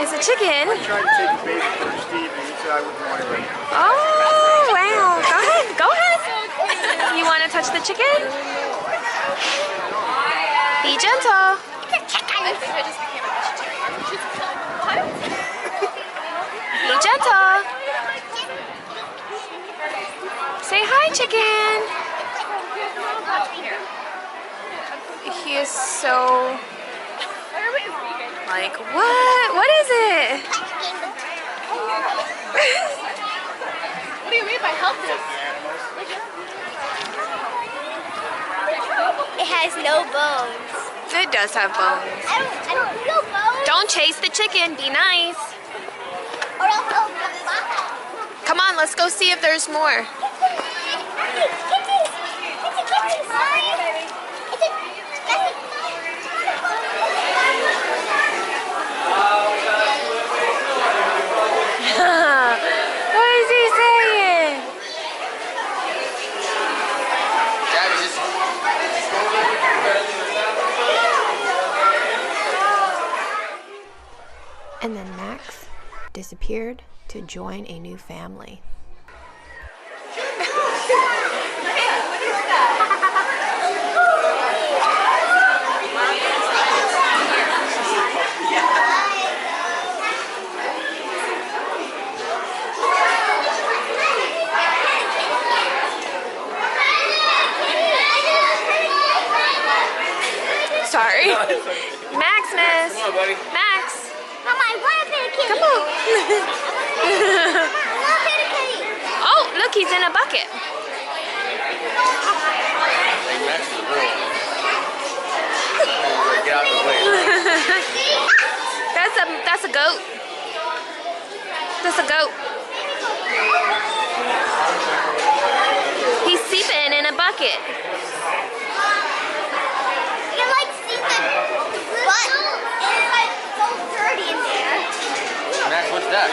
It's a chicken. I tried to take a baby for Steve and he said I wouldn't want it. Oh, wow. Go ahead. Go ahead. You want to touch the chicken? Be gentle. I think I just became a vegetarian. Be gentle. Say hi, chicken. He is so... Like, what? What is it? What do you mean by healthy? It has no bones. It does have bones. I don't feel bones. Don't chase the chicken. Be nice. Or else I'll come back. Come on, let's go see if there's more. What is he saying? And then Max disappeared to join a new family. Sorry. Maximus. Come on, buddy. Max. Mama, I want a bit of kitty. Come on. I want a bit of kitty. Oh, look, he's in a bucket. Hey, Max is a girl. Get out the way. That's a goat. That's a goat. He's sleeping in a bucket. You can like see the butt. It's like so dirty in there. Max, what's that?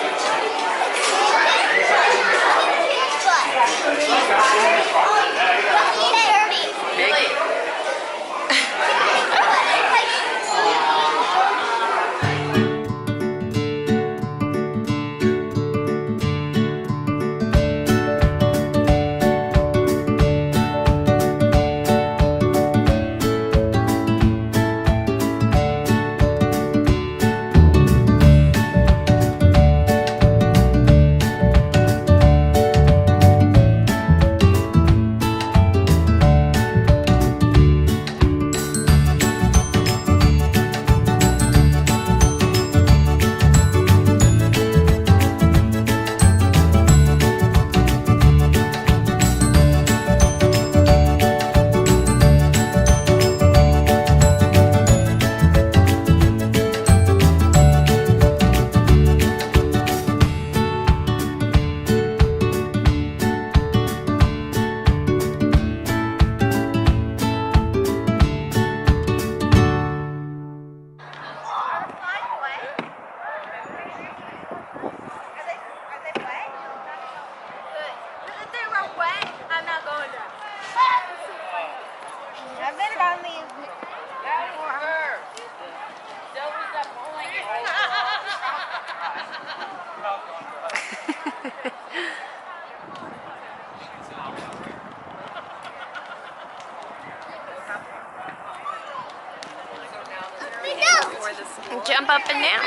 Jump up and down.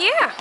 Yeah.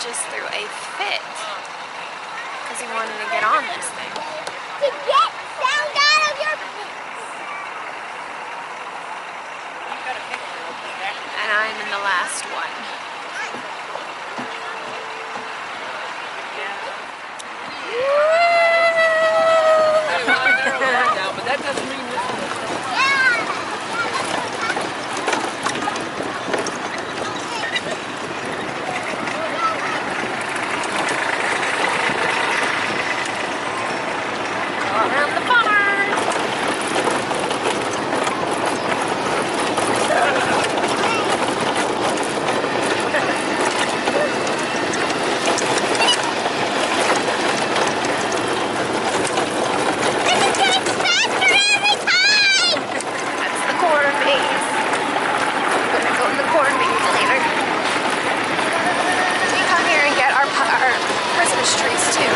just threw a fit because he wanted to get on this thing. To get sound out of your... And I'm in the last one. Now, but that doesn't mean this one. Around the barn. That's the corn maze. I'm gonna go in the corn maze later. We come here and get our Christmas trees too.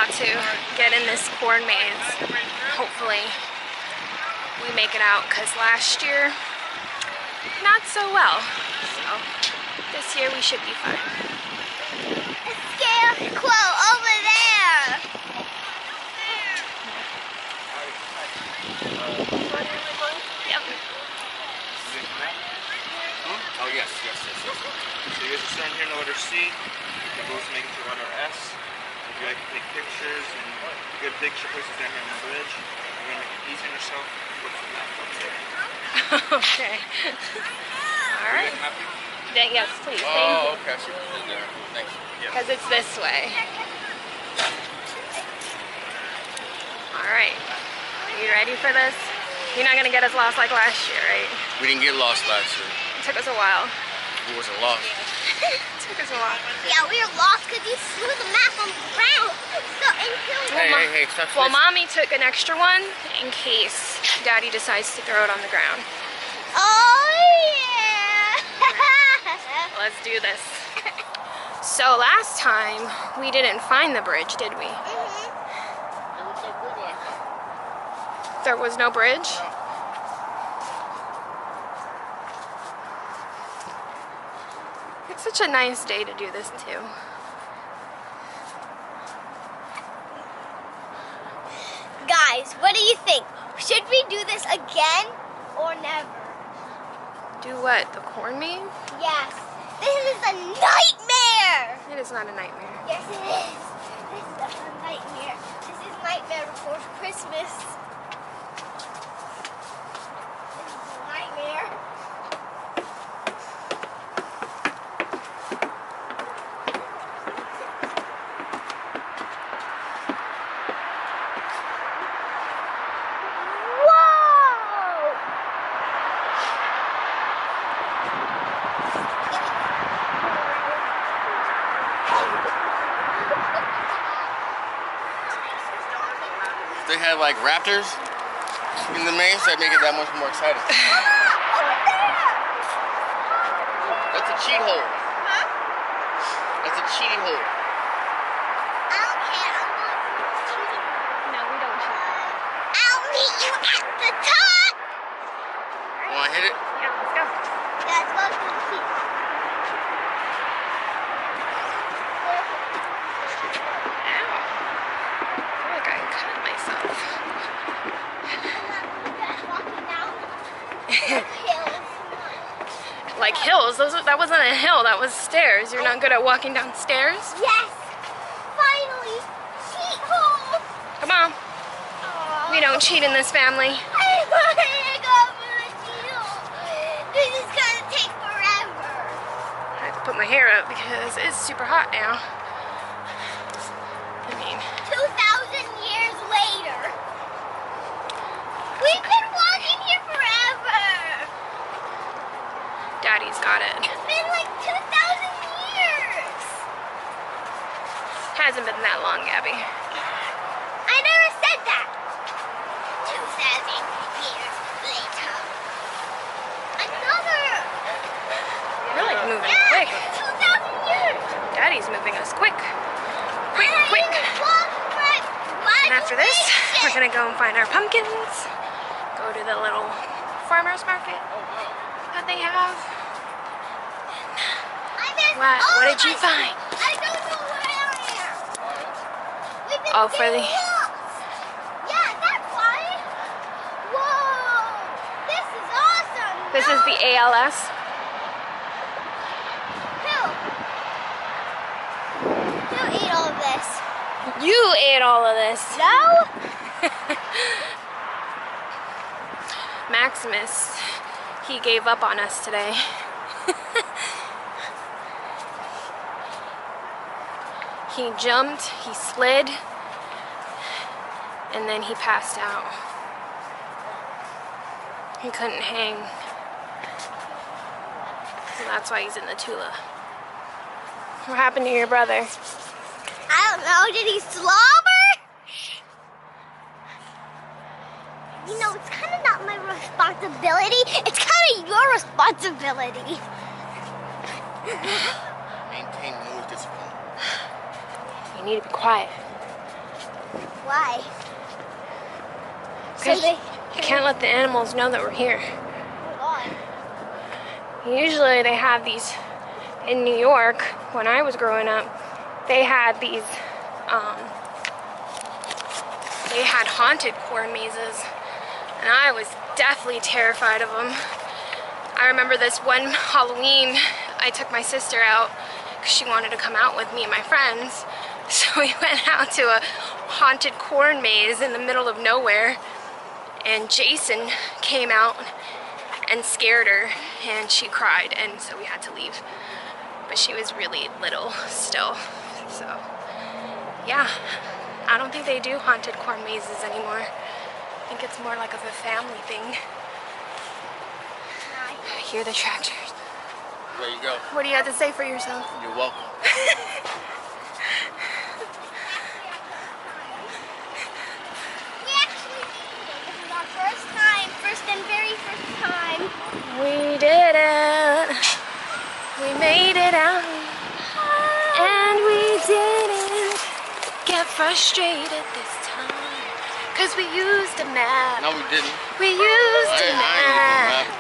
To get in this corn maze. Hopefully we make it out, because last year not so well, so this year we should be fine. A scarecrow over there. Yep. Oh, yes. So you guys are starting here in the letter C. The goal is to make it to letter S. If you like to take pictures and good picture places down here on the bridge, you're going to make it easy on yourself. Look for that up there. Okay. All right. Yes, please. Oh, okay. I see what you did there. Thanks. Because it's this way. All right. Are you ready for this? You're not going to get us lost like last year, right? We didn't get lost last year. It took us a while. We wasn't lost. It took us a while. Yeah, we were lost because you threw the map on the ground. So until Hey, stop. Well, Mommy took an extra one in case Daddy decides to throw it on the ground. Oh yeah. Let's do this. So last time we didn't find the bridge, did we? There was no bridge? It's such a nice day to do this too. Guys, what do you think? Should we do this again or never? Do what? The corn maze? Yes. This is a nightmare. It is not a nightmare. Yes, it is. This is a nightmare. This is nightmare before Christmas. This is a nightmare. Whoa! they had like raptors in the maze, that make it that much more exciting. That's a cheat hole. Huh? That's a cheating hole. I don't care. I'm going to the cheating. No, we don't cheat. I'll meet you at the top. Wanna hit it? Yeah, let's go. Yeah, let's go to the cheat. Ow. I feel like I cut myself. Like hills? That wasn't a hill, that was stairs. You're not good at walking down stairs? Yes! Finally! Cheat hole! Come on. We don't cheat in this family. I want to go for the cheat hole. This is gonna take forever. I have to put my hair up because it's super hot now. I mean, 2,000 years later. We've been walking here forever. Daddy's got it. It's been like 2,000 years. Hasn't been that long, Gabby. I never said that. 2,000 years later. Another. We're like moving Yeah, quick. 2,000 years. Daddy's moving us quick. Quick, And I quick. didn't walk my And after this, we're migration. gonna go and find our pumpkins. Go to the little farmer's market that they have. What did you find? I don't know where I am. We've been Oh, for the... lost. Yeah, that's why. Whoa, this is awesome. This is the ALS. Who ate all of this? You ate all of this. No. Maximus, he gave up on us today. He jumped, he slid, and then he passed out. He couldn't hang. So that's why he's in the Tula. What happened to your brother? I don't know. Did he slobber? You know, it's kind of not my responsibility. It's kind of your responsibility. Maintain noise discipline. You need to be quiet. Why? Because you can't let the animals know that we're here. Why? Usually they have these in New York. When I was growing up, they had these, they had haunted corn mazes, and I was deathly terrified of them. I remember this one Halloween, I took my sister out because she wanted to come out with me and my friends. So we went out to a haunted corn maze in the middle of nowhere, and Jason came out and scared her, and she cried, and so we had to leave. But she was really little still, so yeah. I don't think they do haunted corn mazes anymore. I think it's more like of a family thing. I hear the tractors. There you go. What do you have to say for yourself? You're welcome. We actually did it. This is our first and very first time. We did it. We made it out. And we didn't get frustrated this time. Cause we used a map. No, we didn't. We used a I map. ain't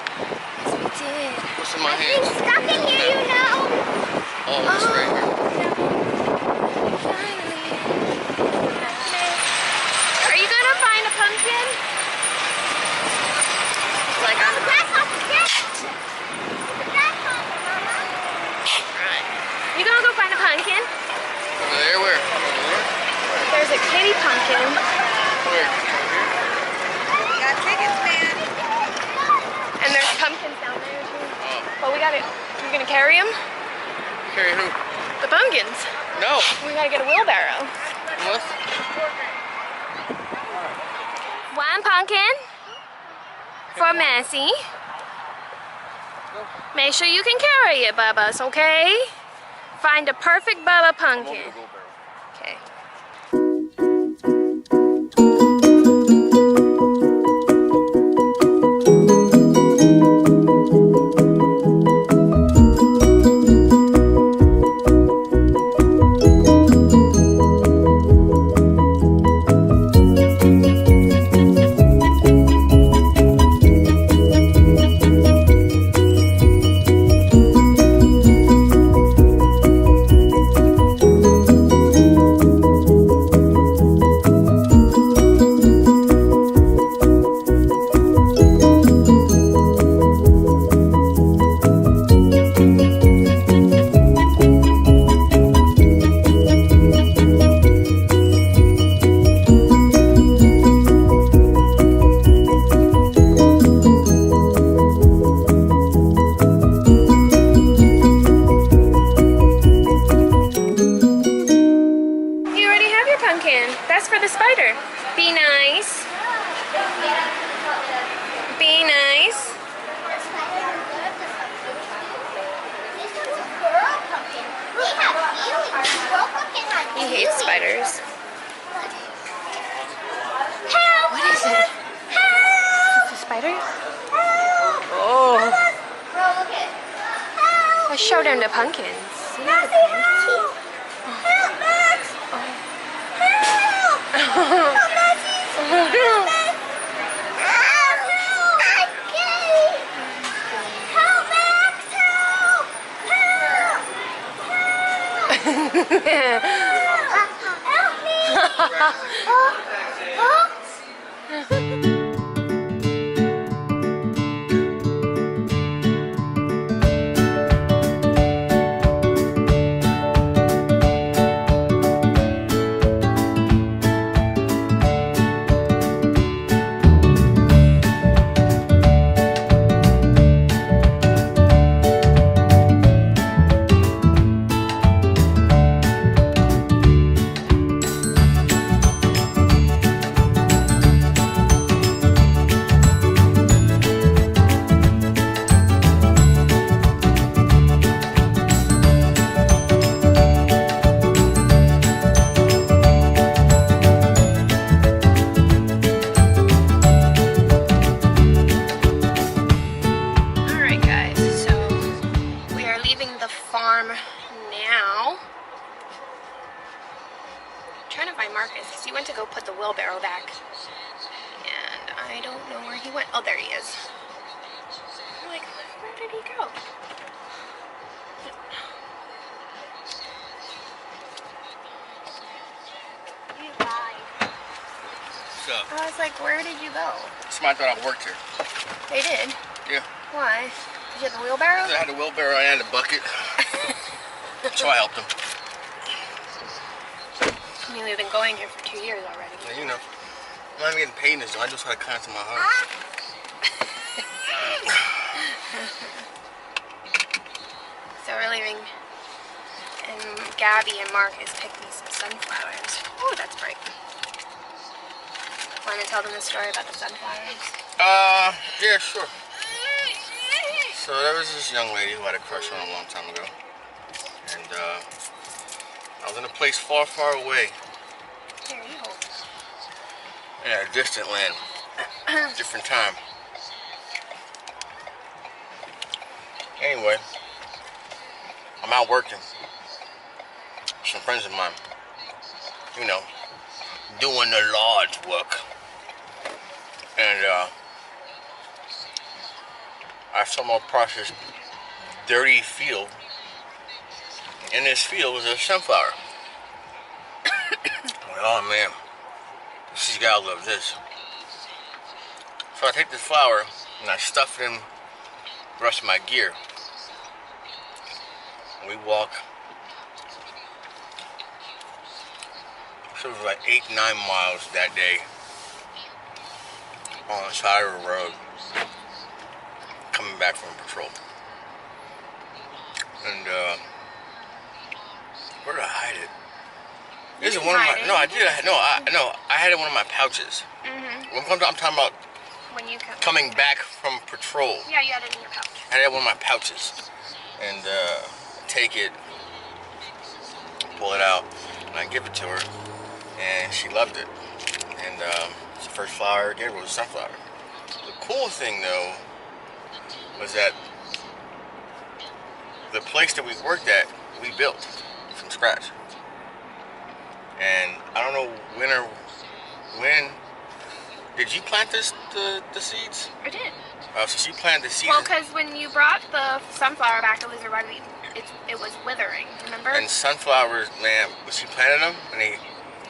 Yes, we did. What's in my Are hand? you stuck in here, you know? Oh, it's right here. Finally. Are you gonna find a pumpkin? Like on the Grasshopper, yes. The grasshopper, Mama. Right. You gonna go find a pumpkin? Over there, where? Over there? There's a kitty pumpkin. Where? We got tickets, man. And there's pumpkins down there too. Oh. But we gotta, you gonna carry them? Carry who? The pumpkins. No. We gotta get a wheelbarrow. What? One pumpkin for Massey. Make sure you can carry it, Bubba's, okay? Find a perfect Bubba pumpkin. Okay. nice. Be nice. He hates spiders. What is it? Is this a spider? Oh. I showed him the pumpkins. See the pumpkins? He went to go put the wheelbarrow back, and I don't know where he went. Oh, there he is. I'm like, where did he go? You lied. What's up? I was like, where did you go? Somebody thought I worked here. They did? Yeah. Why? Did you have the wheelbarrow? I had a wheelbarrow, I had a bucket. So I helped him. I mean, we've been going here for 2 years already. Yeah, you know. I'm not even getting paid in this, though. I just had to contact my heart. So we're leaving, and Gabby and Marcus picked me some sunflowers. Oh, that's bright. Want to tell them the story about the sunflowers? Yeah, sure. So there was this young lady who had a crush on him a long time ago. And, I was in a place far, far away. Here, you hold. In a distant land. Different time. Anyway, I'm out working. Some friends of mine, you know, doing the Lord's work. And, I stumbled across this dirty field. In this field was a sunflower. Oh man, she's gotta love this. So I take this flower and I stuff it in the rest of my gear. We walk. So it was like 8-9 miles that day on the side of the road, coming back from patrol. And where did I hide it? This is one of my. No, I did. I had it in one of my pouches. I'm talking about When you come. coming back from patrol. Yeah, you had it in your pouch. I had it in one of my pouches, and take it, pull it out, and I give it to her, and she loved it. And it's the first flower I ever gave her was a sunflower. The cool thing though was that the place that we worked at, we built from scratch. And I don't know when did you plant the seeds? I did. So she planted the seeds. Well, because when you brought the sunflower back, it was already, it was withering, remember? And sunflowers, man, when she planted them, and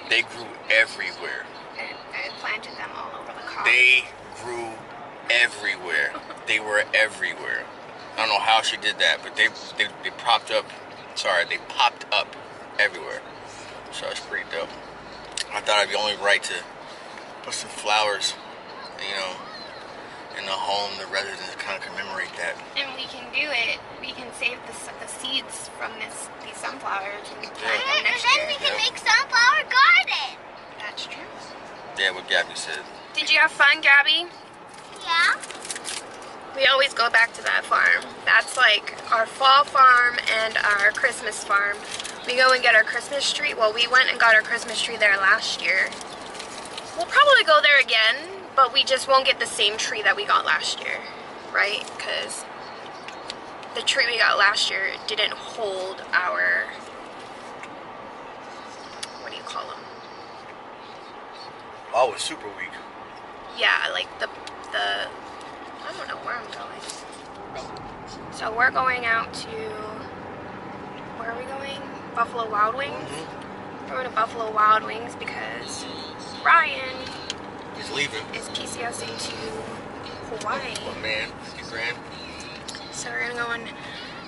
they grew everywhere. I planted them all over the car. They grew everywhere. They were everywhere. I don't know how she did that, but they popped up. Sorry, they popped up everywhere. So it's pretty dope. I thought it'd be only right to put some flowers, you know, in the home, the residents kind of commemorate that. And we can do it. We can save the seeds from these sunflowers and plant them And next then year. we can make sunflower garden. That's true. Yeah, what Gabby said. Did you have fun, Gabby? Yeah. We always go back to that farm. That's like our fall farm and our Christmas farm. We go and get our Christmas tree. Well, we went and got our Christmas tree there last year. We'll probably go there again, but we just won't get the same tree that we got last year, right? Because the tree we got last year didn't hold our, what do you call them? Oh, it was super weak. Yeah, like the I don't know where I'm going. So we're going out to, where are we going? Buffalo Wild Wings. We're going to Buffalo Wild Wings because Ryan He's leaving. is PCSing to Hawaii. Oh man, he's grand. So we're gonna go and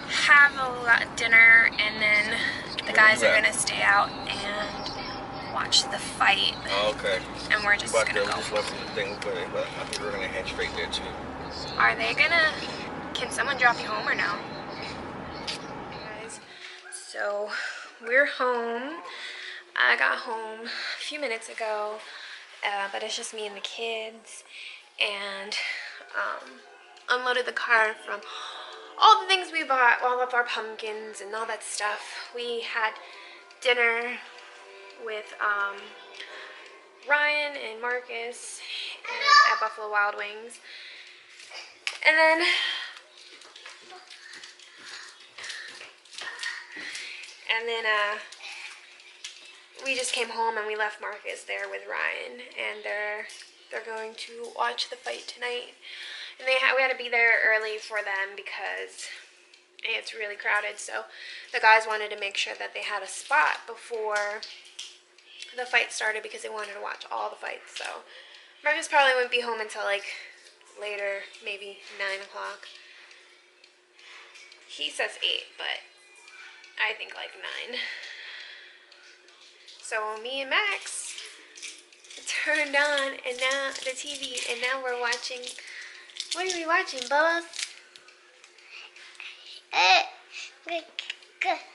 have a dinner, and then the guys are gonna stay out and watch the fight. Oh, okay. And we're just But gonna we go. just left the thing, but I think we're gonna head straight there too. Are they gonna, can someone drop you home or no? Guys, so we're home. I got home a few minutes ago, but it's just me and the kids, and unloaded the car from all the things we bought, all of our pumpkins and all that stuff. We had dinner with Ryan and Marcus at Buffalo Wild Wings. And then we just came home and we left Marcus there with Ryan, and they're going to watch the fight tonight. And we had to be there early for them because it's really crowded. So the guys wanted to make sure that they had a spot before the fight started because they wanted to watch all the fights. So Marcus probably wouldn't be home until like later, maybe 9 o'clock. He says 8, but I think like 9. So me and Max turned on and now the TV, and now we're watching. What are we watching, Bubba?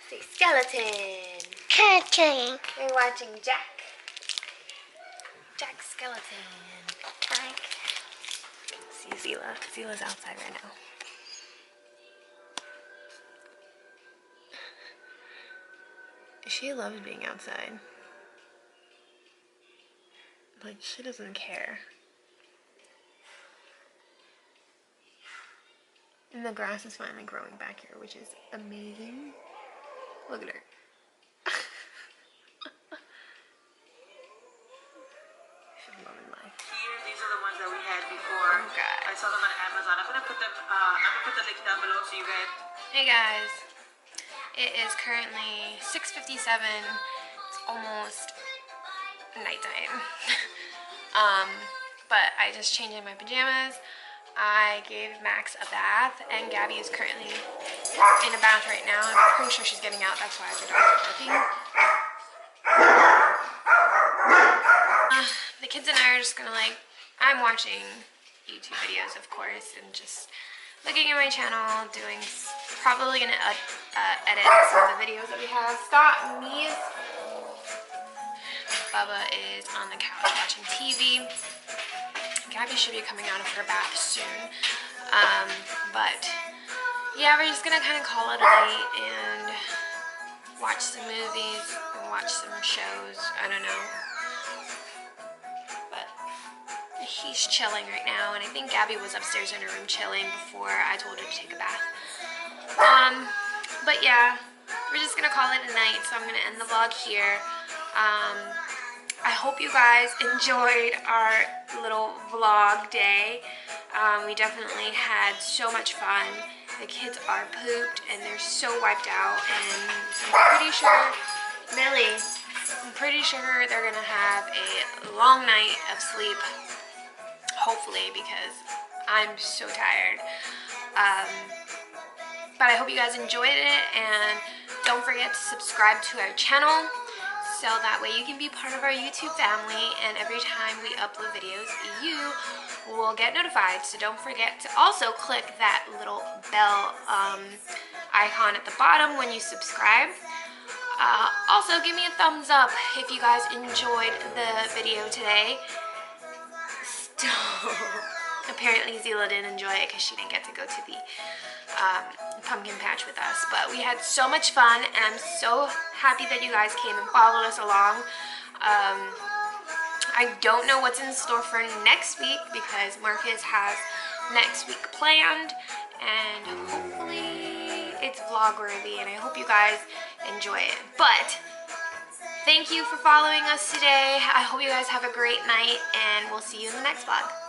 Say skeleton. Catching. We're watching Jack. Jack Skeleton. See Zila. Zila's outside right now. She loves being outside. Like, she doesn't care. And the grass is finally growing back here, which is amazing. Look at her. She's loving life. Here, these are the ones that we had before. Oh, God. I saw them on Amazon. I'm gonna put the link down below so you guys. Hey guys, it is currently 6:57. It's almost nighttime. But I just changed in my pajamas. I gave Max a bath, and Gabby is currently in a bath right now. I'm pretty sure she's getting out. That's why the dogs are barking. The kids and I are just gonna I'm watching YouTube videos, of course, and just looking at my channel, probably gonna edit some of the videos that we have. Scott, me, Bubba is on the couch watching TV. Gabby should be coming out of her bath soon. But yeah, we're just gonna kind of call it a night and watch some movies and watch some shows. I don't know. But he's chilling right now, and I think Gabby was upstairs in her room chilling before I told her to take a bath. But yeah, we're just gonna call it a night, so I'm gonna end the vlog here. I hope you guys enjoyed our little vlog day. We definitely had so much fun. The kids are pooped and they're so wiped out, and I'm pretty sure, Millie, I'm pretty sure they're gonna have a long night of sleep, hopefully, because I'm so tired. But I hope you guys enjoyed it, and don't forget to subscribe to our channel so that way you can be part of our YouTube family, and every time we upload videos you will get notified. So don't forget to also click that little bell icon at the bottom when you subscribe. Also, give me a thumbs up if you guys enjoyed the video today. Still, apparently Zila didn't enjoy it because she didn't get to go to the pumpkin patch with us. But we had so much fun, and I'm so happy that you guys came and followed us along. I don't know what's in store for next week because Marcus has next week planned, and hopefully it's vlog worthy, and I hope you guys enjoy it. But thank you for following us today. I hope you guys have a great night, and we'll see you in the next vlog.